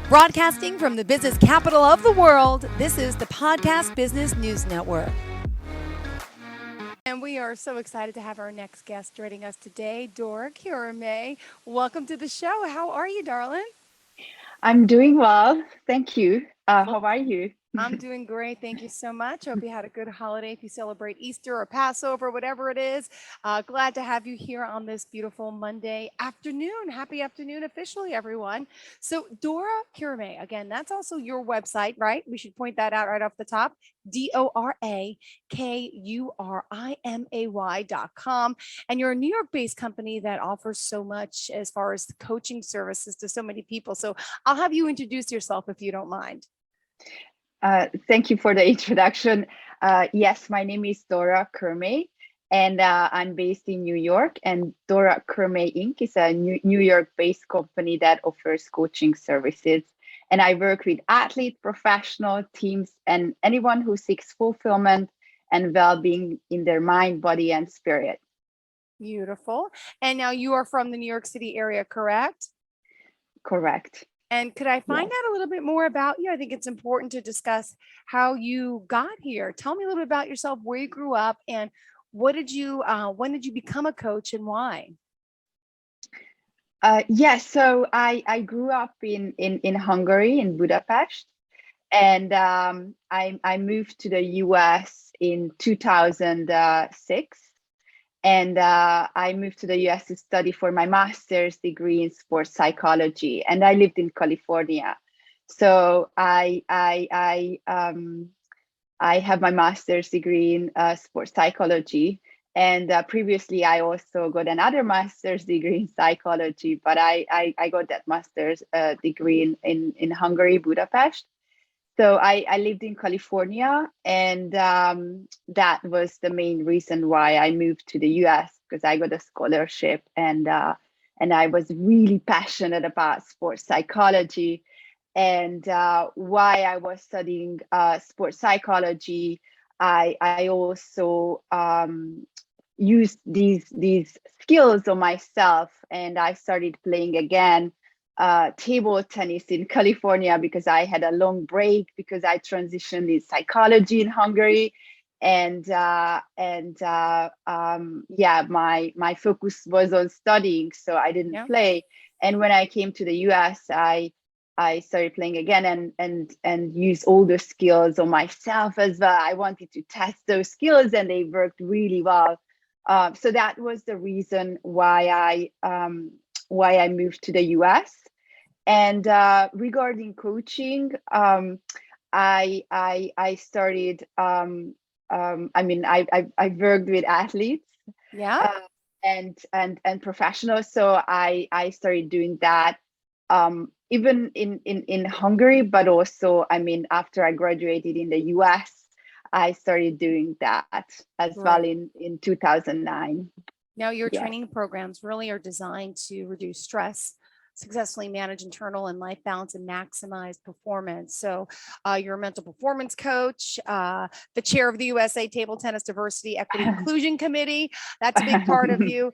Broadcasting from the business capital of the world, this is the Podcast Business News Network. And we are so excited to have our next guest joining us today, Dora Kurimay. Welcome to the show. How are you, darling? I'm doing well. Thank you. How are you? I'm doing great. Thank you so much. Hope you had a good holiday. If you celebrate Easter or Passover, whatever it is, glad to have you here on this beautiful Monday afternoon. Happy afternoon, officially, everyone. So, Dora Kurimay, again, that's also your website, right? We should point that out right off the top. DoraKurimay.com. And you're a New York based company that offers so much as far as coaching services to so many people. So, I'll have you introduce yourself if you don't mind. Thank you for the introduction. Yes, my name is Dora Kurimay, and I'm based in New York. And Dora Kurimay Inc. is a New York-based company that offers coaching services. And I work with athletes, professional teams, and anyone who seeks fulfillment and well-being in their mind, body, and spirit. Beautiful. And now you are from the New York City area, correct? Correct. And could I find Yes. out a little bit more about you? I think it's important to discuss how you got here. Tell me a little bit about yourself, where you grew up, and when did you become a coach and why? Yes, so I grew up in Hungary, in Budapest, and I moved to the US in 2006. And I moved to the US to study for my master's degree in sports psychology, and I lived in California. So I have my master's degree in sports psychology, and previously I also got another master's degree in psychology, but I got that master's degree in Hungary, Budapest. So I lived in California, and that was the main reason why I moved to the US, because I got a scholarship, and I was really passionate about sports psychology. And why I was studying sports psychology, I also used these skills on myself, and I started playing again table tennis in California because I had a long break because I transitioned in psychology in Hungary, and yeah, my focus was on studying, so I didn't Yeah. play. And when I came to the US, I started playing again and use all the skills on myself as well. I wanted to test those skills, and they worked really well. So that was the reason why I moved to the US. And regarding coaching, I started. I mean, I worked with athletes Yeah. uh, and professionals, so I started doing that even in Hungary, but also, I mean, after I graduated in the US, I started doing that as well Great. in 2009. Now, your Yes. training programs really are designed to reduce stress, successfully manage internal and life balance, and maximize performance. So, you're a mental performance coach, the chair of the USA Table Tennis Diversity, Equity, Inclusion Committee. That's a big part of you.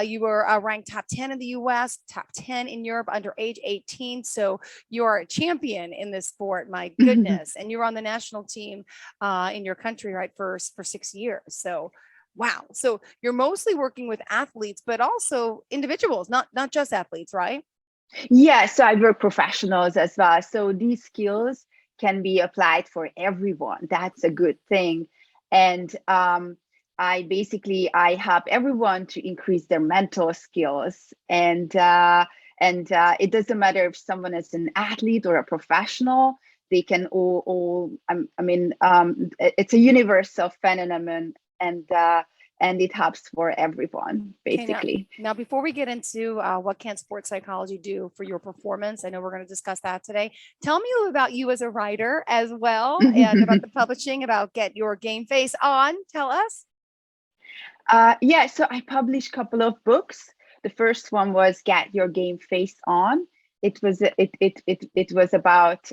You were ranked top 10 in the US, top 10 in Europe under age 18. So, you are a champion in this sport. My goodness. And you were on the national team in your country, right, for 6 years. So, wow. So you're mostly working with athletes, but also individuals, not just athletes, right? Yeah, so I work professionals as well. So these skills can be applied for everyone. That's a good thing. And I help everyone to increase their mental skills. And it doesn't matter if someone is an athlete or a professional. They can it's a universal phenomenon, and it helps for everyone, Okay, now, basically. now before we get into what can sports psychology do for your performance, I know we're going to discuss that today. Tell me a little about you as a writer as well, and about the publishing, about Get Your Game Face On. Tell us. Yeah, so I published a couple of books. The first one was Get Your Game Face On. It was about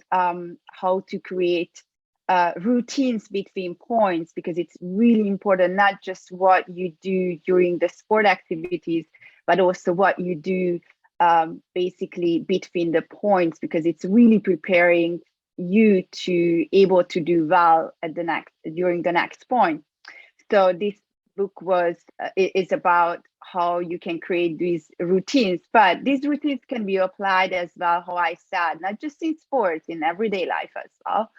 how to create routines between points, because it's really important, not just what you do during the sport activities, but also what you do basically between the points, because it's really preparing you to able to do well at the next during the next point. So this book is about how you can create these routines, but these routines can be applied as well, how I said, not just in sports, in everyday life as well.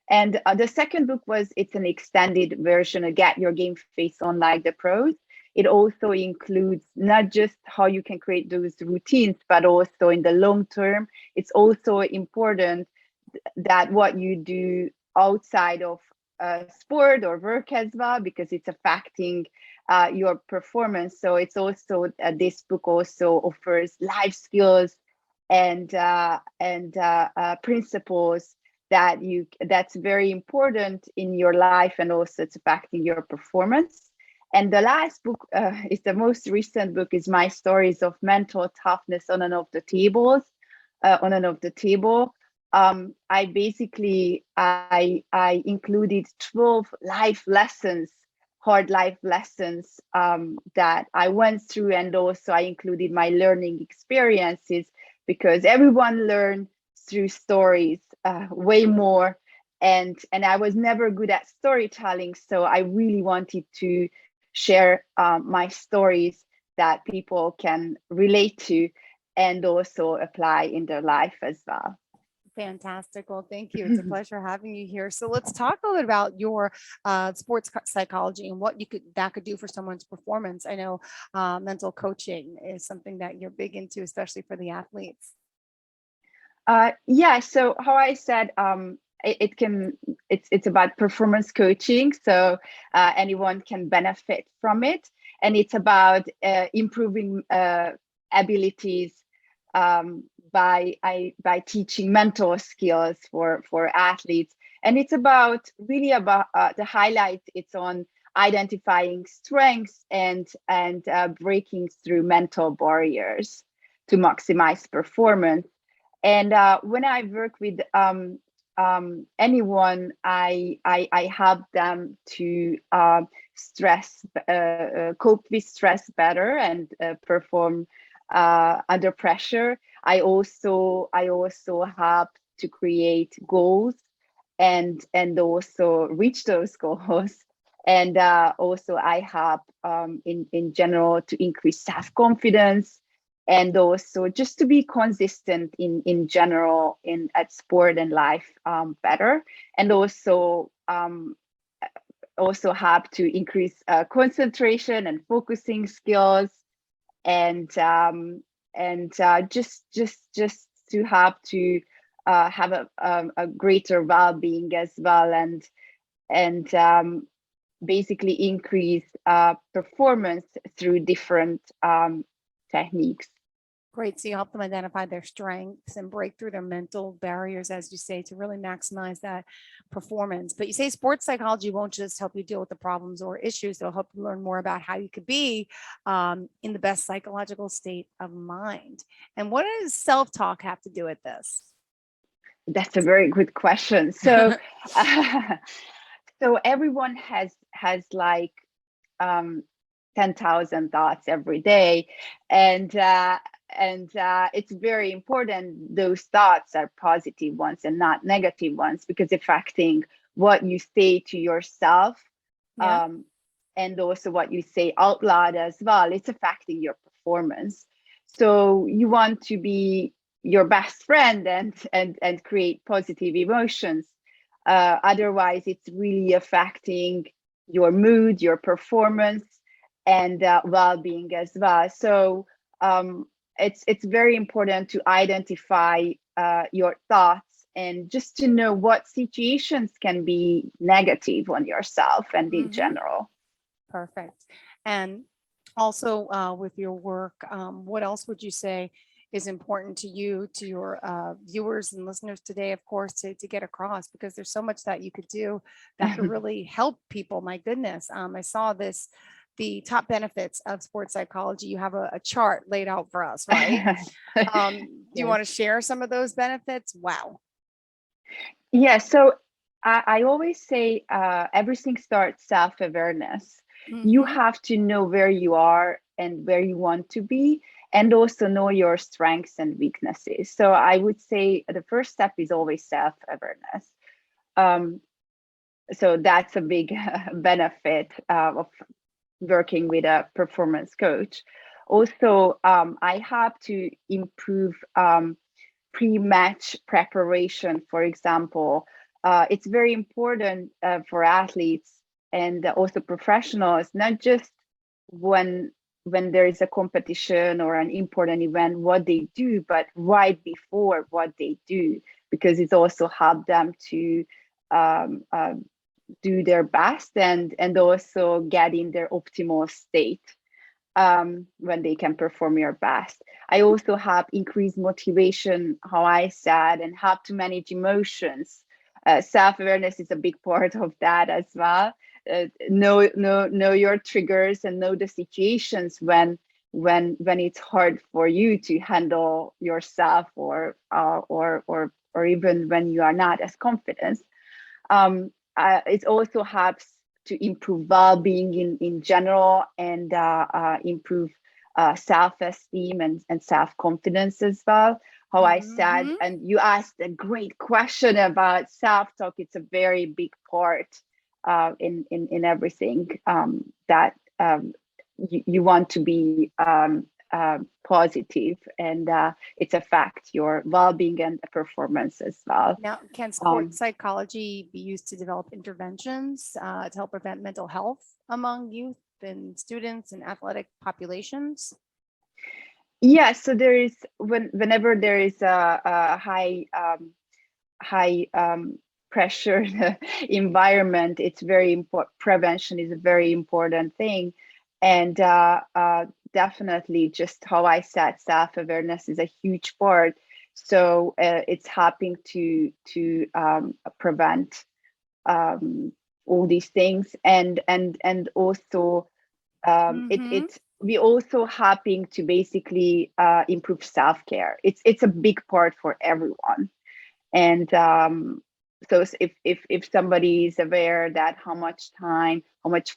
And the second book it's an extended version of Get Your Game Face On Like the Pros. It also includes not just how you can create those routines, but also in the long term, it's also important that what you do outside of sport or work as well, because it's affecting your performance. So it's also this book also offers life skills and principles that's very important in your life, and also it's affecting your performance. And the last book is the most recent book, is My Stories of Mental Toughness on and off the tables, on and off the table. I included 12 life lessons, hard life lessons that I went through, and also I included my learning experiences, because everyone learns through stories way more. And I was never good at storytelling, so I really wanted to share my stories that people can relate to and also apply in their life as well. Fantastic. Well, thank you. It's a pleasure having you here. So let's talk a little bit about your sports psychology and what that could do for someone's performance. I know mental coaching is something that you're big into, especially for the athletes. Yeah. So how I said, it's about performance coaching. So anyone can benefit from it, and it's about improving abilities by teaching mental skills for athletes. And it's really about the highlight. It's on identifying strengths and breaking through mental barriers to maximize performance. And when I work with anyone, I help them to cope with stress better and perform under pressure. I also help to create goals and also reach those goals. And also I help in general to increase self-confidence, and also just to be consistent in general at sport and life better, and also help to increase concentration and focusing skills, and just to have to have a greater well-being as well, and basically increase performance through different techniques. Great. So you help them identify their strengths and break through their mental barriers, as you say, to really maximize that performance. But you say sports psychology won't just help you deal with the problems or issues, it'll help you learn more about how you could be in the best psychological state of mind. And what does self-talk have to do with this? That's a very good question. So, so everyone has like 10,000 thoughts every day, and it's very important those thoughts are positive ones and not negative ones, because affecting what you say to yourself, Yeah. and also what you say out loud as well. It's affecting your performance. So you want to be your best friend and create positive emotions. Otherwise, it's really affecting your mood, your performance, and well-being as well. So it's very important to identify your thoughts, and just to know what situations can be negative on yourself and in general. Perfect. And also with your work, what else would you say is important to you, to your viewers and listeners today, of course, to get across? Because there's so much that you could do that could really help people. My goodness. I saw the top benefits of sports psychology. You have a chart laid out for us, right? Do you want to share some of those benefits? Wow. Yeah, so I always say everything starts self-awareness. You have to know where you are and where you want to be, and also know your strengths and weaknesses. So I would say the first step is always self-awareness. So that's a big benefit of working with a performance coach. Also, I have to improve pre-match preparation, for example. It's very important for athletes and also professionals, not just when there is a competition or an important event, what they do, but right before what they do, because it's also helped them to um, do their best and also get in their optimal state when they can perform your best. I also have increased motivation, how I said, and how to manage emotions. Self-awareness is a big part of that as well. Know your triggers and know the situations when it's hard for you to handle yourself, or even when you are not as confident. It also helps to improve well-being in general, and improve self-esteem and self-confidence as well. How I said, and you asked a great question about self-talk. It's a very big part in everything that you want to be positive, and it's affect your well-being and performance as well. Now, can sports psychology be used to develop interventions to help prevent mental health among youth and students and athletic populations? Yeah, so there is whenever there is a high pressure environment, it's very important. Prevention is a very important thing, and definitely, just how I said, self-awareness is a huge part. So it's helping to prevent all these things, and also it's we also helping to basically improve self-care. It's a big part for everyone, and so if somebody is aware that how much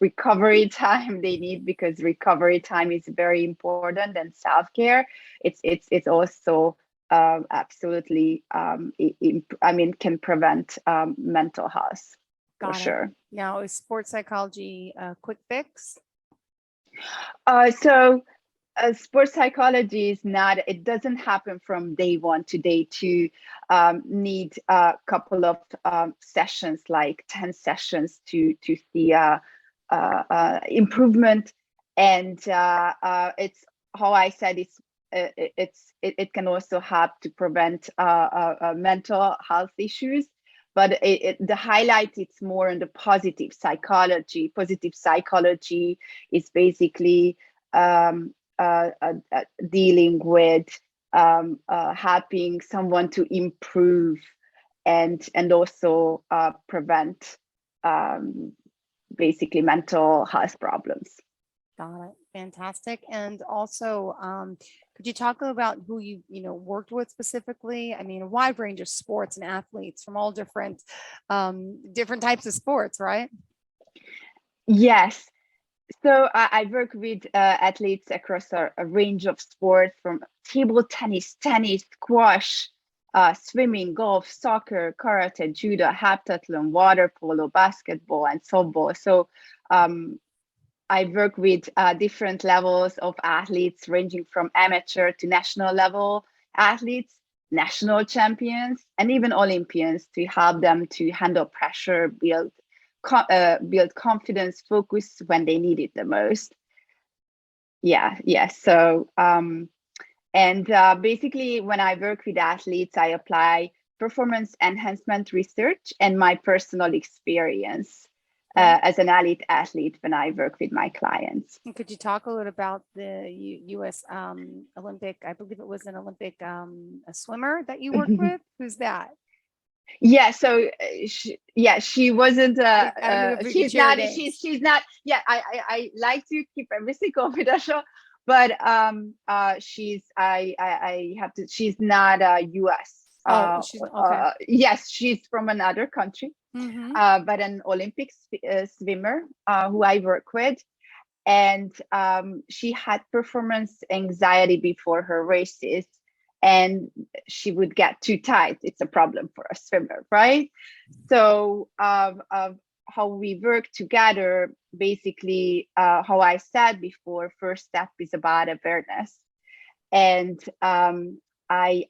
recovery time they need, because recovery time is very important, and self-care, it's also absolutely can prevent mental health for sure. Now, is sports psychology a quick fix? So sports psychology is not, it doesn't happen from day one to day two. Need a couple of sessions, like 10 sessions to see improvement. And it's how I said, it can also help to prevent mental health issues. But the highlight, it's more on the positive psychology. Positive psychology is basically dealing with helping someone to improve and also prevent basically mental health problems. Got it. Fantastic. And also, could you talk about who you worked with specifically? I mean, a wide range of sports and athletes from all different types of sports, right? Yes. So I work with athletes across a range of sports, from table tennis, squash, swimming, golf, soccer, karate, judo, heptathlon, water polo, basketball, and softball. So I work with different levels of athletes, ranging from amateur to national level athletes, national champions, and even Olympians, to help them to handle pressure, build confidence, focus when they need it the most. So basically, when I work with athletes, I apply performance enhancement research and my personal experience as an elite athlete when I work with my clients. And could you talk a little about the U.S. Olympic, I believe it was an Olympic a swimmer that you worked with? Who's that? Yeah, so she wasn't she's not I like to keep everything confidential, but she's not a US. She's okay. Yes, she's from another country, but an Olympic swimmer who I work with. and she had performance anxiety before her races, and she would get too tight. It's a problem for a swimmer, right? So how we work together, basically, how I said before, first step is about awareness, and I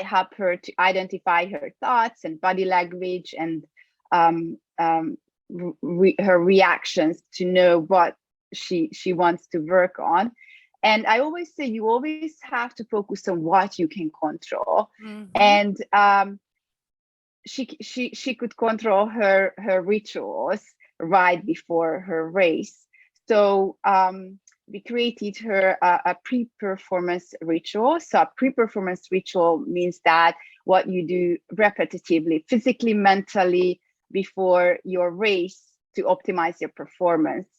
help her to identify her thoughts and body language and um, um, her reactions to know what she wants to work on. And I always say you always have to focus on what you can control. And she could control her rituals right before her race. So we created her a pre-performance ritual. So a pre-performance ritual means that what you do repetitively, physically, mentally, before your race to optimize your performance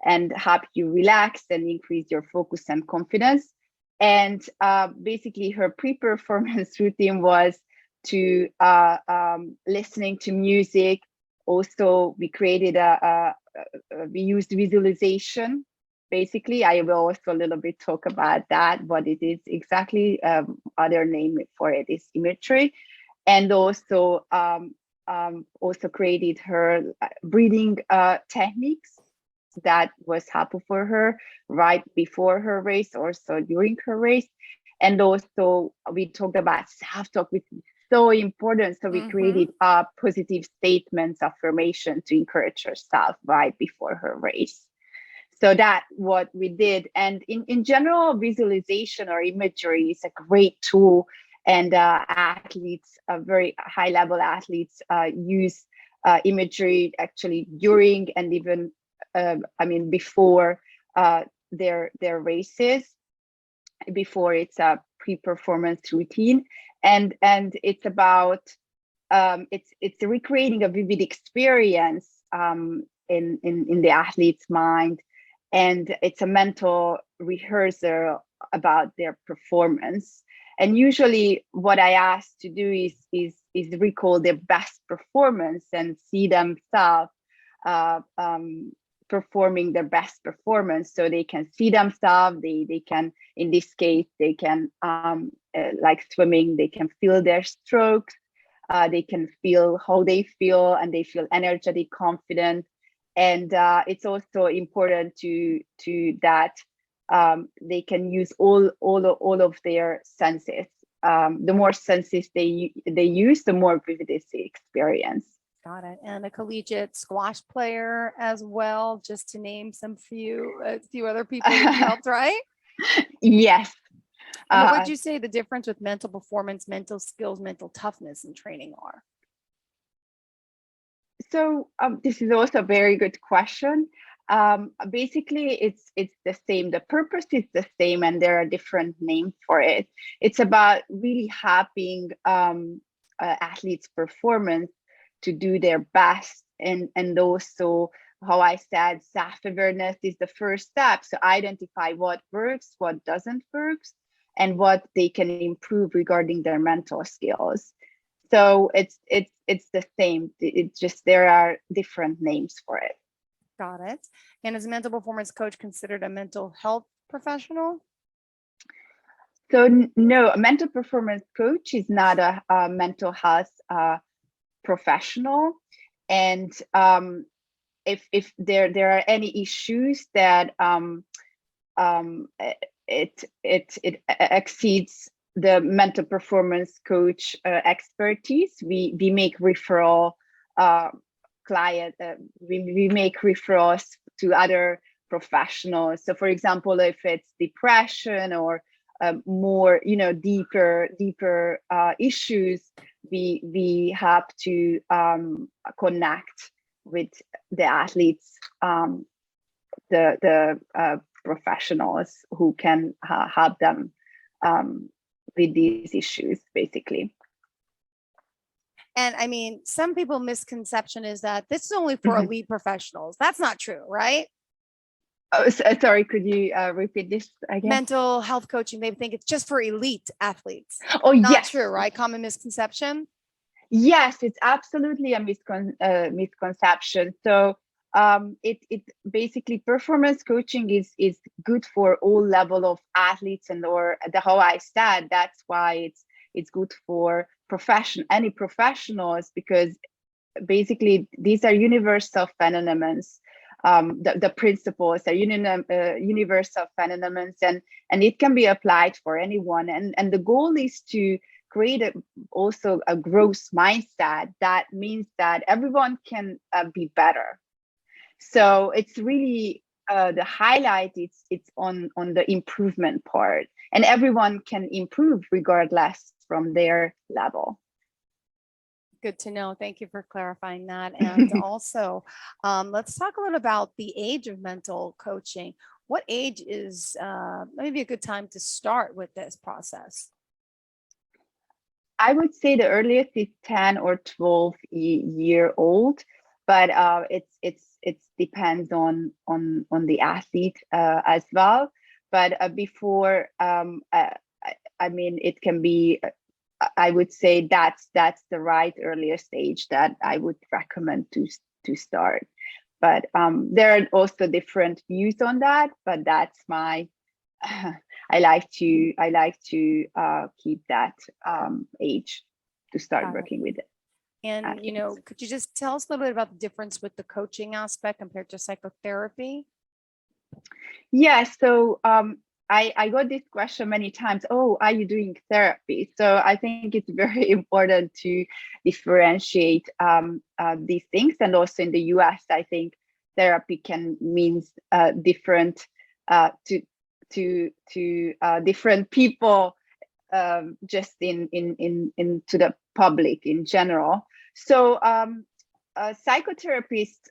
and help you relax and increase your focus and confidence. And basically her pre-performance routine was to listening to music. Also, we created we used visualization. Basically, I will also a little bit talk about that, what it is exactly. Other name for it is imagery. And also created her breathing techniques that was helpful for her right before her race, also during her race. And also we talked about self-talk, which is so important. So we created positive statements, affirmation to encourage herself right before her race. So that's what we did. And in general, visualization or imagery is a great tool. And athletes, very high level athletes, use imagery actually during and even, before their races, before it's a pre-performance routine. And it's about, it's recreating a vivid experience in the athlete's mind. And it's a mental rehearsal about their performance. And usually what I ask to do is recall their best performance and see themselves performing their best performance, so they can see themselves. They can, in this case, they can like swimming, they can feel their strokes, they can feel how they feel, and they feel energetic, confident. And it's also important to that they can use all of their senses. The more senses they use, the more vivid is the experience. Got it. And a collegiate squash player as well, just to name a few other people you helped, right? Yes. And what would you say the difference with mental performance, mental skills, mental toughness in training are? So this is also a very good question. Basically, it's the same. The purpose is the same, and there are different names for it. It's about really helping athletes' performance to do their best, and also, how I said, self-awareness is the first step. So identify what works, what doesn't work, and what they can improve regarding their mental skills. So it's the same. It's just there are different names for it. Got it. And is a mental performance coach considered a mental health professional? So no, a mental performance coach is not a mental health professional. And if there are any issues that it exceeds the mental performance coach expertise, we make referral client, we make referrals to other professionals. So for example, if it's depression or more, deeper issues, we have to connect with the athletes, the professionals who can help them with these issues, basically. And I mean, some people misconception is that this is only for elite professionals. That's not true, right? Oh, sorry, could you repeat this again? Mental health coaching, they think it's just for elite athletes. Oh, not yes. True, right? Common misconception. Yes, it's absolutely a misconception. So it basically performance coaching is good for all level of athletes, and or the how I said, that's why it's good for any professionals, because basically these are universal phenomena. The principles are universal phenomena, and it can be applied for anyone, and the goal is to create also a growth mindset. That means that everyone can be better. So it's really the highlight, it's on the improvement part, and everyone can improve regardless from their level. Good to know. Thank you for clarifying that. And also, let's talk a little about the age of mental coaching. What age is maybe a good time to start with this process? I would say the earliest is 10 or 12 year old, but it's depends on the athlete as well. But before, I mean, it can be, I would say that's the right earlier stage that I would recommend to start. But there are also different views on that, but that's my I like to keep that age to start Got it. working with it. And, could you just tell us a little bit about the difference with the coaching aspect compared to psychotherapy? Yeah, so I got this question many times. Oh, are you doing therapy? So I think it's very important to differentiate these things. And also in the US, I think therapy can means different to different people, just into the public in general. So a psychotherapist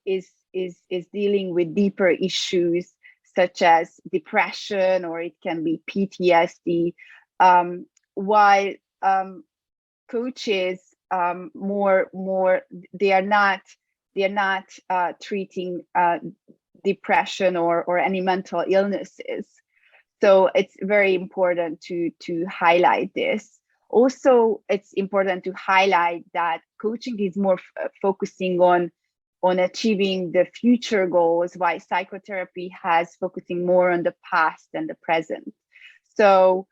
is dealing with deeper issues such as depression, or it can be PTSD, while coaches more they are not treating depression or any mental illnesses. So it's very important to highlight this. Also, it's important to highlight that coaching is more focusing on achieving the future goals, while psychotherapy has focusing more on the past and the present. So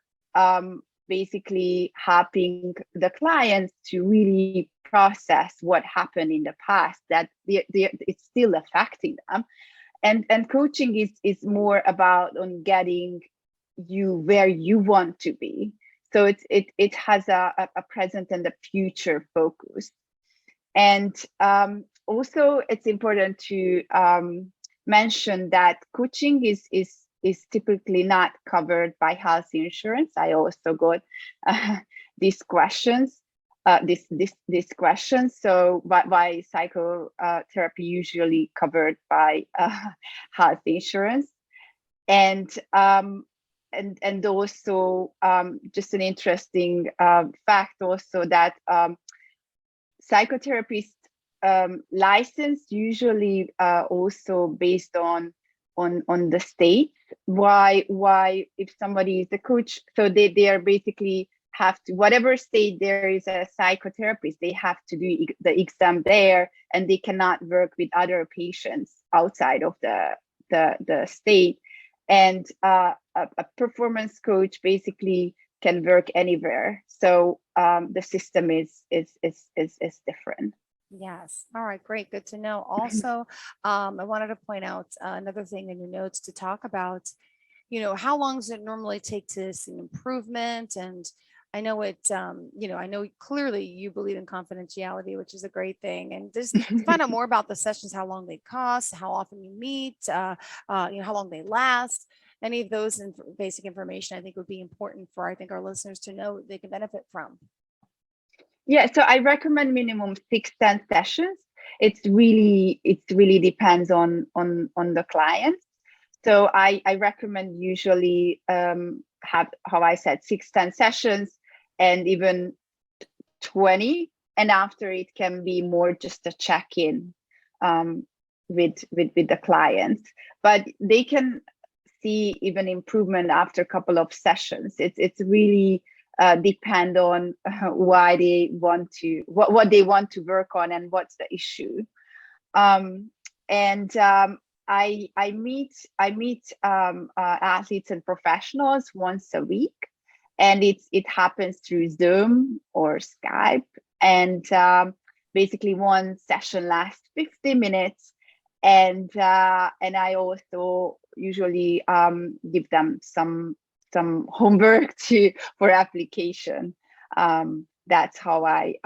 basically helping the clients to really process what happened in the past, that it's still affecting them. And coaching is more about on getting you where you want to be. So it has a present and a future focus. And also it's important to mention that coaching is typically not covered by health insurance. I also got these questions. This question. So why psychotherapy usually covered by health insurance, and also just an interesting fact also that psychotherapist license usually also based on the state. Why if somebody is a coach, so they are basically have to, whatever state there is a psychotherapist, they have to do the exam there, and they cannot work with other patients outside of the state. And a performance coach basically can work anywhere. So the system is different. Yes. All right. Great. Good to know. Also, I wanted to point out another thing in your notes to talk about, how long does it normally take to see an improvement? And I know I know clearly you believe in confidentiality, which is a great thing. And just to find out more about the sessions, how long they cost, how often you meet, how long they last. Any of those basic information I think would be important for, I think, our listeners to know they can benefit from. Yeah, so I recommend minimum 6-10 sessions. It really depends on the client. So I recommend usually have, how I said, 6-10 sessions, and even 20, and after it can be more just a check-in with the clients. But they can see even improvement after a couple of sessions. It's really depend on why they want to, what they want to work on and what's the issue. and I meet athletes and professionals once a week, and it happens through Zoom or Skype, and basically one session lasts 50 minutes, and I also usually give them some homework for application. That's how I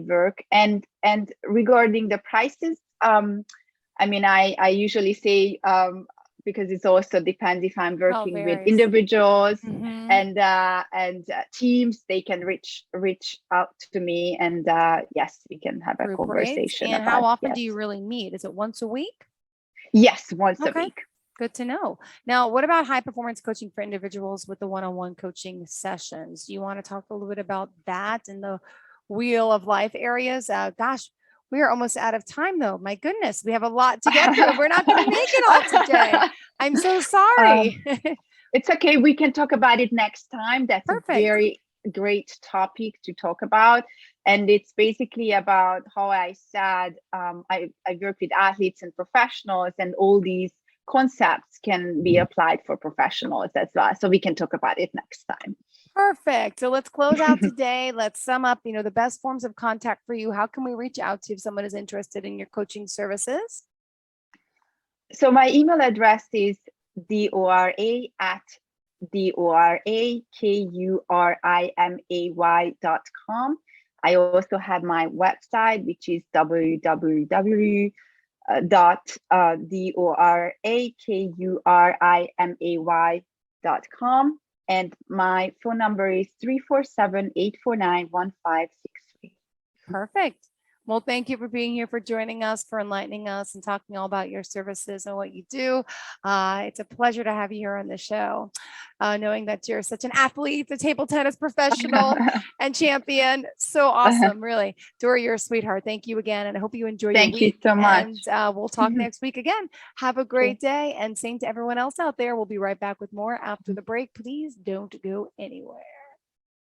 work. And regarding the prices, I mean, I usually say, because it also depends if I'm working with varies. individuals Mhm. and teams, they can reach out to me, and yes, we can have a Group rates. conversation And about. how often Yes. do you really meet? Is it once a week? Yes, once a Okay. week. Good to know. Now, what about high performance coaching for individuals with the one-on-one coaching sessions? Do you want to talk a little bit about that in the wheel of life areas? Gosh, we are almost out of time though. My goodness, we have a lot to get through and we're not going to make it all today. I'm so sorry. It's okay. We can talk about it next time. That's Perfect. a very great topic to talk about. And it's basically about how I said, I work with athletes and professionals, and all these concepts can be applied for professionals as well. So we can talk about it next time. Perfect. So let's close out today. Let's sum up, the best forms of contact for you. How can we reach out to you if someone is interested in your coaching services? So my email address is dora@dorakurimay.com. I also have my website, which is www.dorakurimay.com. And my phone number is 347-849-1563. Perfect. Well, thank you for being here, for joining us, for enlightening us and talking all about your services and what you do. It's a pleasure to have you here on the show, knowing that you're such an athlete, a table tennis professional and champion. So awesome, really. Dora, you're a sweetheart. Thank you again. And I hope you enjoy your week. Thank you so much. And we'll talk next week again. Have a great day. And same to everyone else out there. We'll be right back with more after the break. Please don't go anywhere.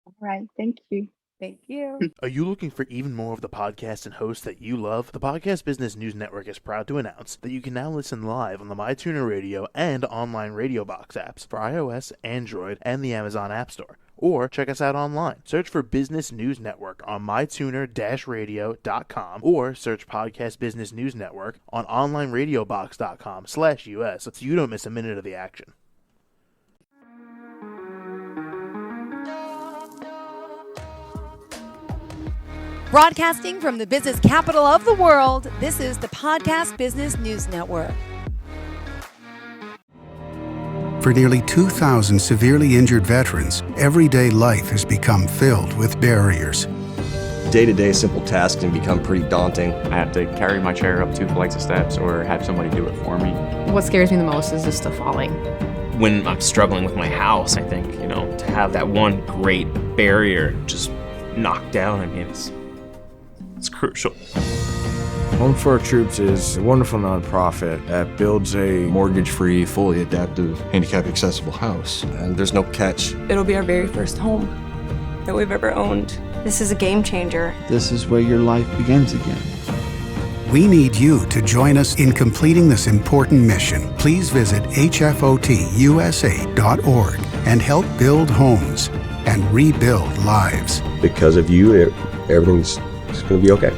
All right. Thank you. Thank you. Are you looking for even more of the podcasts and hosts that you love? The Podcast Business News Network is proud to announce that you can now listen live on the MyTuner Radio and online Radio Box apps for iOS, Android, and the Amazon App Store. Or check us out online. Search for Business News Network on mytuner-radio.com, or search Podcast Business News Network on onlineradiobox.com/US so you don't miss a minute of the action. Broadcasting from the business capital of the world, this is the Podcast Business News Network. For nearly 2,000 severely injured veterans, everyday life has become filled with barriers. Day-to-day simple tasks can become pretty daunting. I have to carry my chair up 2 flights of steps or have somebody do it for me. What scares me the most is just the falling. When I'm struggling with my house, I think, to have that one great barrier just knocked down, it's crucial. Home for Our Troops is a wonderful nonprofit that builds a mortgage-free, fully adaptive, handicap-accessible house. And there's no catch. It'll be our very first home that we've ever owned. This is a game changer. This is where your life begins again. We need you to join us in completing this important mission. Please visit hfotusa.org and help build homes and rebuild lives. Because of you, everything's going to be okay.